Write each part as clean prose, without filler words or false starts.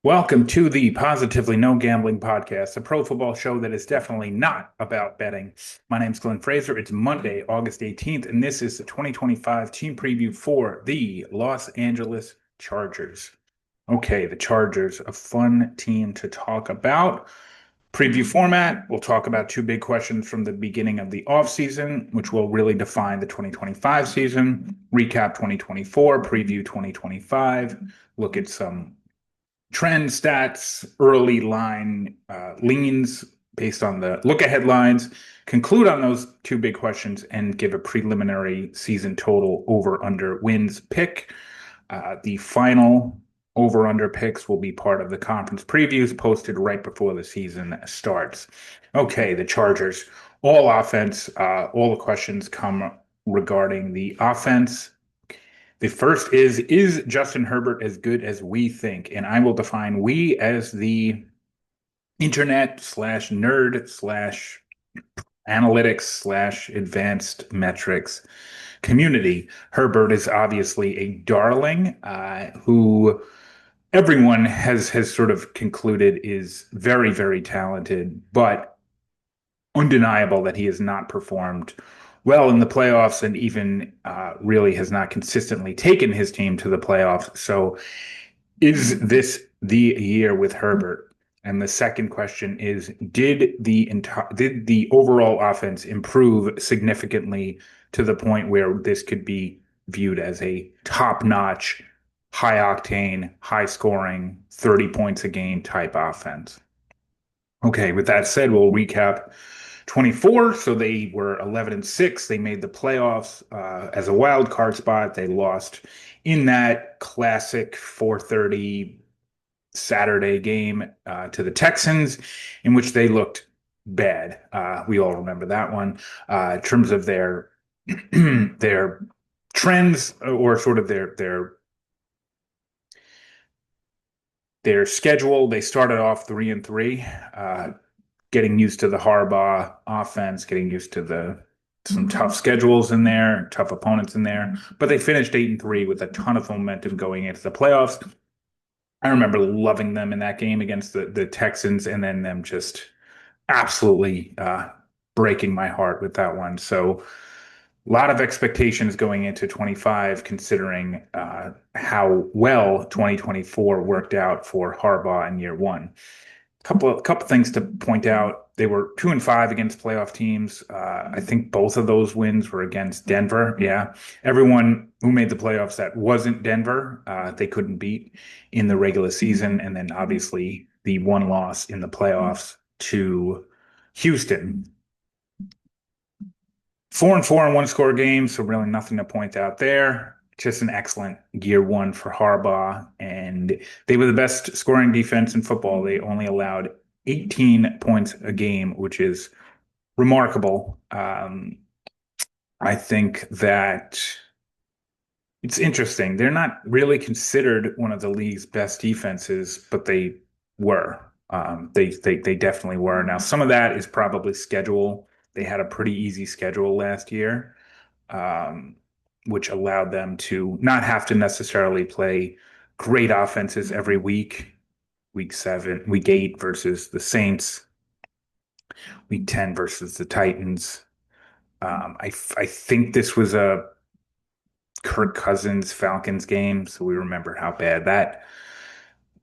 Welcome to the Positively No Gambling Podcast, a pro football show that is definitely not about betting. My name's Glenn Fraser. It's Monday, August 18th, and this is the 2025 team preview for the Los Angeles Chargers. Okay, the Chargers, a fun team to talk about. Preview format, we'll talk about two big questions from the beginning of the offseason, which will really define the 2025 season. Recap 2024, preview 2025, look at some trend stats, early line leans based on the look ahead lines, conclude on those two big questions, and give a preliminary season total over under wins pick. The final over under picks will be part of the conference previews posted right before the season starts. Okay, the Chargers, all offense, all the questions come regarding the offense. The first is Justin Herbert as good as we think? And I will define we as the internet slash nerd slash analytics slash advanced metrics community. Herbert is obviously a darling who everyone has sort of concluded is very, very talented, but undeniable that he has not performed well in the playoffs and even really has not consistently taken his team to the playoffs. So, is this the year with Herbert? And the second question is, did the overall offense improve significantly to the point where this could be viewed as a top-notch, high octane, high scoring, 30 points a game type offense? Okay, with that said, we'll recap 24. So they were 11-6. They made the playoffs as a wild card spot. They lost in that classic 4:30 Saturday game to the Texans, in which they looked bad. We all remember that one. In terms of their their trends or sort of their schedule, they started off 3-3, getting used to the Harbaugh offense, getting used to the some tough schedules in there, tough opponents in there. But they finished 8-3 with a ton of momentum going into the playoffs. I remember loving them in that game against the Texans, and then them just absolutely breaking my heart with that one. So a lot of expectations going into 25, considering how well 2024 worked out for Harbaugh in year one. Couple things to point out. They were 2-5 against playoff teams. I think both of those wins were against Denver. Yeah, everyone who made the playoffs that wasn't Denver, they couldn't beat in the regular season, and then obviously the one loss in the playoffs to Houston. 4-4 in one score games, so really nothing to point out there. Just an excellent year one for Harbaugh, and they were the best scoring defense in football. They only allowed 18 points a game, which is remarkable. I think that it's interesting. They're not really considered one of the league's best defenses, but they were. They definitely were. Now, some of that is probably schedule. They had a pretty easy schedule last year, um, which allowed them to not have to necessarily play great offenses every week. Week 7, week 8 versus the Saints, week 10 versus the Titans. I think this was a Kirk Cousins Falcons game, so we remember how bad that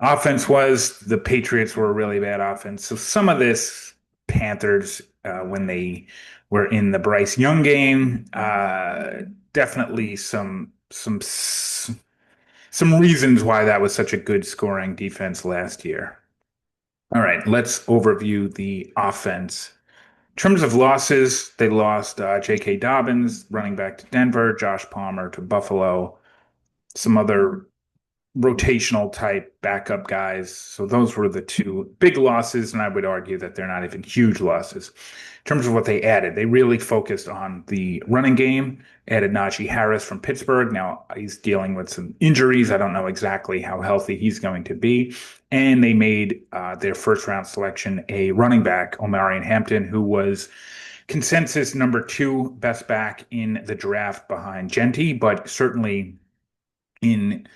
offense was. The Patriots were a really bad offense. So some of this Panthers, when they were in the Bryce Young game, definitely some reasons why that was such a good scoring defense last year. All right, let's overview the offense. In terms of losses, they lost J.K. Dobbins, running back to Denver, Josh Palmer to Buffalo, some other rotational type backup guys. So those were the two big losses, and I would argue that they're not even huge losses. In terms of what they added, they really focused on the running game, added Najee Harris from Pittsburgh. Now he's dealing with some injuries. I don't know exactly how healthy he's going to be. And they made their first round selection a running back, Omarion Hampton, who was consensus number 2 best back in the draft behind Genty, but certainly in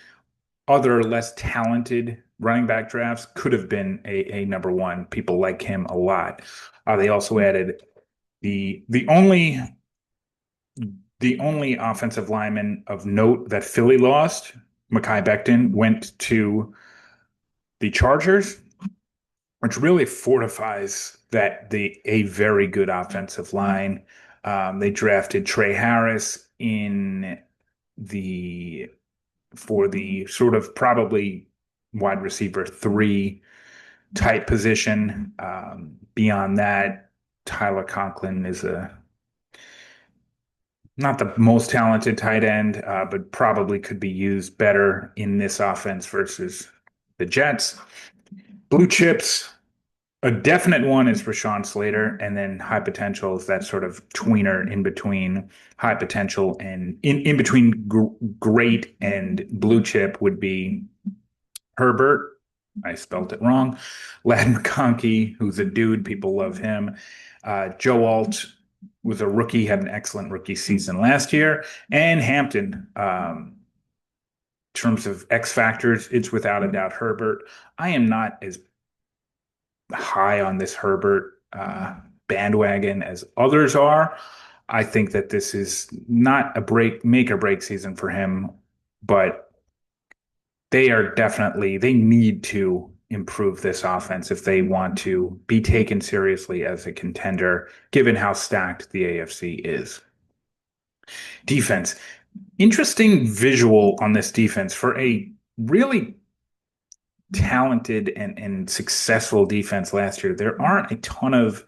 other less talented running back drafts could have been a number one. People like him a lot. They also added the only offensive lineman of note that Philly lost, Mekhi Becton, went to the Chargers, which really fortifies that the a very good offensive line. They drafted Trey Harris in the for the sort of probably wide receiver three type position. Beyond that, Tyler Conklin is a not the most talented tight end, but probably could be used better in this offense versus the Jets. Blue chips, a definite one is Rashawn Slater, and then high potential is that sort of tweener in between high potential and in between great and blue chip would be Herbert. I spelled it wrong. Lad McConkey, who's a dude, people love him. Joe Alt was a rookie, had an excellent rookie season last year. And Hampton, in terms of X factors, it's without a doubt Herbert. I am not as high on this Herbert bandwagon as others are. I think that this is not a make or break season for him, but they need to improve this offense if they want to be taken seriously as a contender, given how stacked the AFC is. Defense. Interesting visual on this defense for a really talented and successful defense last year. There aren't a ton of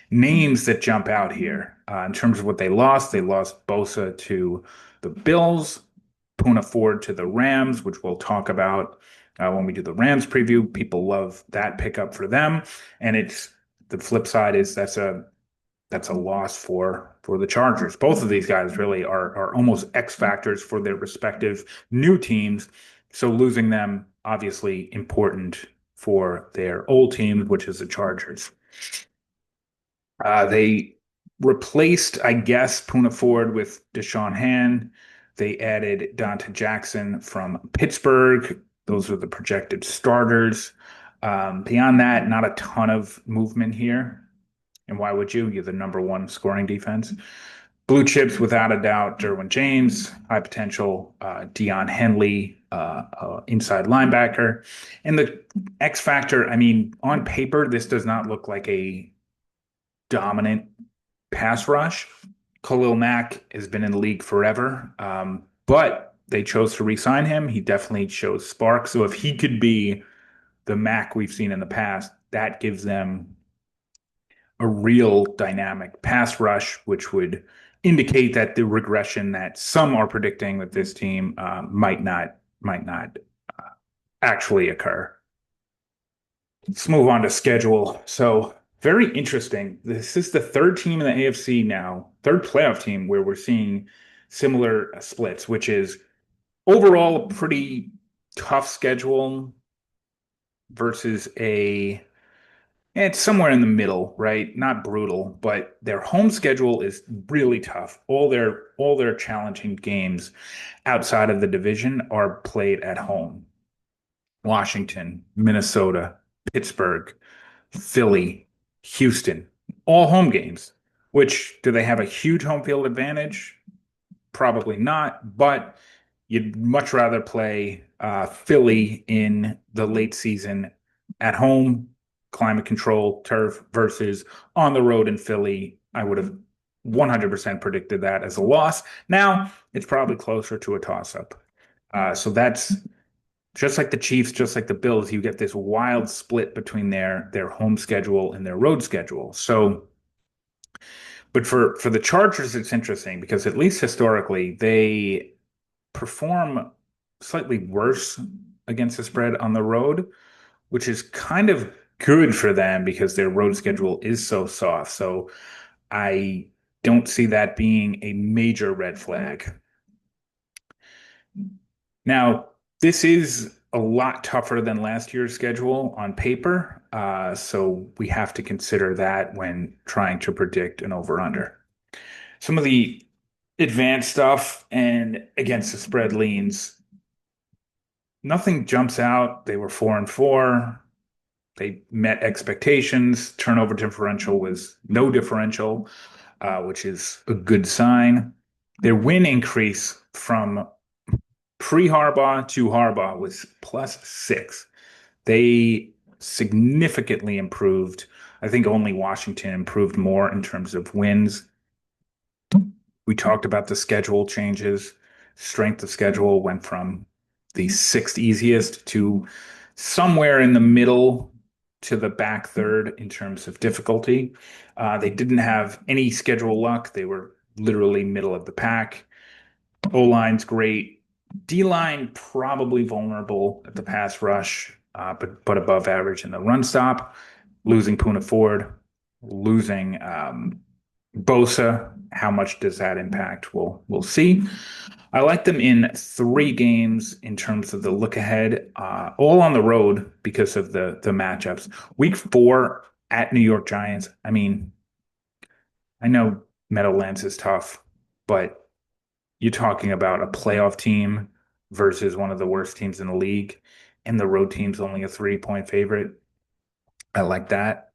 names that jump out here in terms of what they lost. They lost Bosa to the Bills, Poona Ford to the Rams, which we'll talk about when we do the Rams preview. People love that pickup for them, and it's the flip side is that's a loss for the Chargers. Both of these guys really are almost X factors for their respective new teams. So losing them obviously important for their old team, which is the Chargers. They replaced, I guess, Poona Ford with Deshaun Hand. They added Dante Jackson from Pittsburgh. Those are the projected starters. Beyond that, not a ton of movement here. And why would you? You're the number one scoring defense. Blue chips, without a doubt, Derwin James, high potential, Deion Henley, inside linebacker. And the X factor, I mean, on paper, this does not look like a dominant pass rush. Khalil Mack has been in the league forever, but they chose to re-sign him. He definitely shows spark. So if he could be the Mack we've seen in the past, that gives them a real dynamic pass rush, which would indicate that the regression that some are predicting that this team might not actually occur. Let's move on to schedule. So very interesting. This is the third team in the AFC now, third playoff team where we're seeing similar splits, which is overall a pretty tough schedule versus it's somewhere in the middle, right? Not brutal, but their home schedule is really tough. All their challenging games outside of the division are played at home. Washington, Minnesota, Pittsburgh, Philly, Houston, all home games. Which do they have a huge home field advantage? Probably not, but you'd much rather play Philly in the late season at home, climate control turf versus on the road in Philly. I would have 100% predicted that as a loss. Now it's probably closer to a toss up. So that's just like the Chiefs, just like the Bills. You get this wild split between their home schedule and their road schedule. So, but for the Chargers, it's interesting because at least historically they perform slightly worse against the spread on the road, which is kind of good for them because their road schedule is so soft. So I don't see that being a major red flag. Now, this is a lot tougher than last year's schedule on paper. So we have to consider that when trying to predict an over-under. Some of the advanced stuff and against the spread leans. Nothing jumps out. They were 4-4. They met expectations. Turnover differential was no differential, which is a good sign. Their win increase from pre-Harbaugh to Harbaugh was +6. They significantly improved. I think only Washington improved more in terms of wins. We talked about the schedule changes. Strength of schedule went from the sixth easiest to somewhere in the middle to the back third in terms of difficulty. They didn't have any schedule luck. They were literally middle of the pack. O line's great. D line probably vulnerable at the pass rush, but above average in the run stop. Losing Poona Ford, losing Bosa. How much does that impact? We'll see. I like them in 3 games in terms of the look ahead, all on the road because of the matchups. Week 4 at New York Giants. I mean, I know Meadowlands is tough, but you're talking about a playoff team versus one of the worst teams in the league, and the road team's only a 3-point favorite. I like that.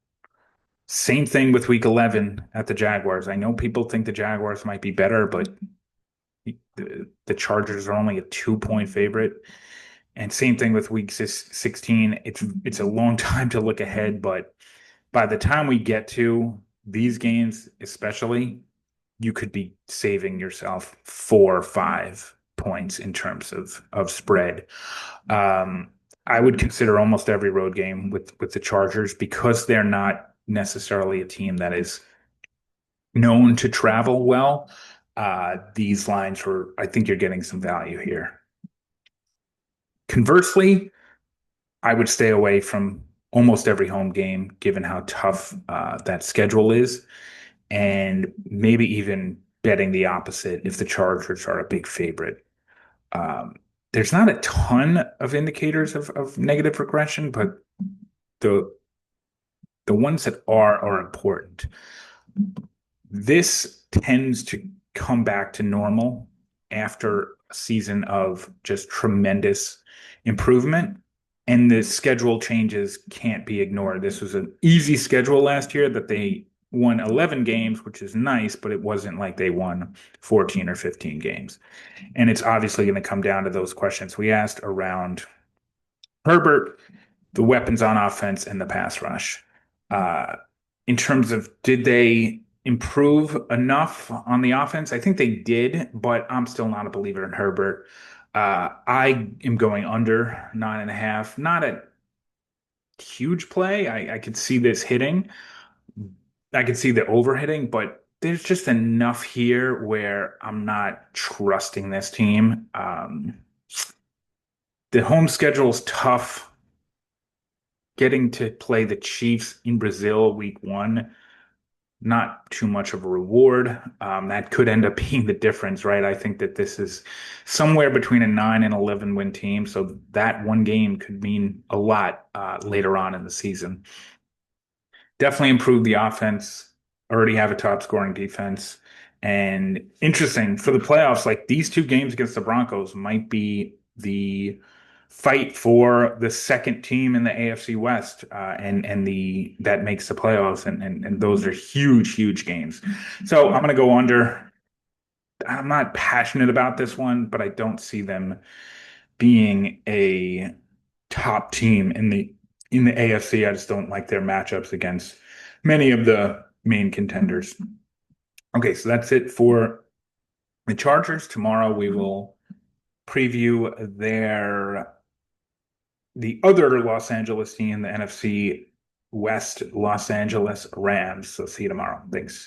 Same thing with week 11 at the Jaguars. I know people think the Jaguars might be better, but the Chargers are only a 2-point favorite. And same thing with week 16. It's a long time to look ahead, but by the time we get to these games, especially, you could be saving yourself 4 or 5 points in terms of spread. I would consider almost every road game with the Chargers because they're not necessarily a team that is known to travel well. These lines were, I think you're getting some value here. Conversely, I would stay away from almost every home game, given how tough that schedule is, and maybe even betting the opposite if the Chargers are a big favorite. Um, there's not a ton of indicators of negative regression, but the the ones that are important. This tends to come back to normal after a season of just tremendous improvement, and the schedule changes can't be ignored. This was an easy schedule last year that they won 11 games, which is nice, but it wasn't like they won 14 or 15 games. And it's obviously going to come down to those questions we asked around Herbert, the weapons on offense, and the pass rush. Uh, in terms of did they improve enough on the offense? I think they did, but I'm still not a believer in Herbert. I am going under 9.5. Not a huge play. I could see this hitting. I could see the over hitting, but there's just enough here where I'm not trusting this team. The home schedule is tough. Getting to play the Chiefs in Brazil week 1, not too much of a reward. That could end up being the difference, right? I think that this is somewhere between a 9 and 11 win team. So that one game could mean a lot later on in the season. Definitely improve the offense. Already have a top scoring defense. And interesting for the playoffs, like these 2 games against the Broncos might be the fight for the second team in the AFC West, and the that makes the playoffs, and those are huge games. So I'm going to go under. I'm not passionate about this one, but I don't see them being a top team in the AFC. I just don't like their matchups against many of the main contenders. Okay, so that's it for the Chargers. Tomorrow we will preview the other Los Angeles team, the NFC West Los Angeles Rams. So see you tomorrow. Thanks.